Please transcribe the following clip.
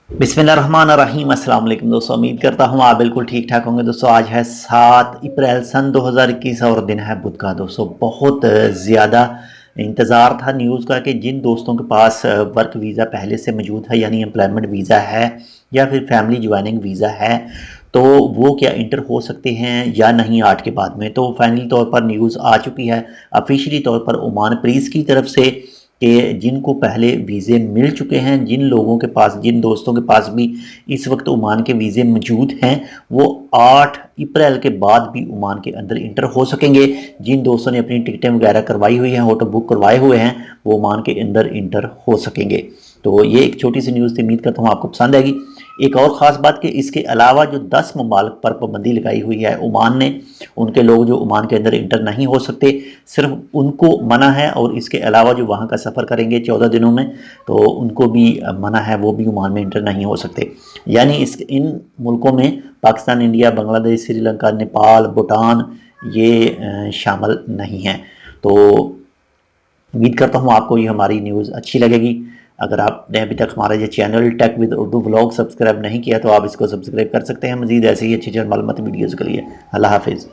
बिस्मिल्लाहिर्रहमानिर्रहीम। अस्सलाम वालेकुम दोस्तों, उम्मीद करता हूँ आप बिल्कुल ठीक ठाक होंगे। दोस्तों आज है 7 अप्रैल सन 2021 और दिन है बुध का। दोस्तों बहुत ज़्यादा इंतज़ार था न्यूज़ का कि जिन दोस्तों के पास वर्क वीज़ा पहले से मौजूद है, यानी एम्प्लॉयमेंट वीज़ा है या फिर फैमिली ज्वाइनिंग वीज़ा है, तो वो क्या इंटर हो सकते हैं या नहीं 8 के बाद में। तो फाइनली तौर पर न्यूज़ आ चुकी है ऑफिशियली तौर पर ओमान प्रीस की तरफ से कि जिनको पहले वीज़े मिल चुके हैं, जिन लोगों के पास, जिन दोस्तों के पास भी इस वक्त ओमान के वीज़े मौजूद हैं, वो 8 अप्रैल के बाद भी ओमान के अंदर इंटर हो सकेंगे। जिन दोस्तों ने अपनी टिकटें वगैरह करवाई हुई हैं, होटल बुक करवाए हुए हैं, वो ओमान के अंदर इंटर हो सकेंगे। तो ये एक छोटी सी न्यूज़ थी, उम्मीद करता हूँ आपको पसंद आएगी। एक और ख़ास बात कि इसके अलावा जो 10 ममालिक पर पाबंदी लगाई हुई है ओमान ने, उनके लोग जो ओमान के अंदर इंटर नहीं हो सकते, सिर्फ उनको मना है। और इसके अलावा जो वहाँ का सफ़र करेंगे 14 दिनों में, तो उनको भी मना है, वो भी ओमान में इंटर नहीं हो सकते। यानी इन मुल्कों में पाकिस्तान, इंडिया, बांग्लादेश, श्रीलंका, नेपाल, भूटान ये शामिल नहीं हैं। तो उम्मीद करता हूँ आपको ये हमारी न्यूज़ अच्छी लगेगी। अगर आपने अभी तक हमारा ये channel tech with Urdu vlog subscribe नहीं किया तो आप इसको सब्सक्राइब कर सकते हैं। मज़ीद ऐसे ही अच्छी अच्छी मालूमाती वीडियोज़ के लिए। अल्लाह हाफिज़।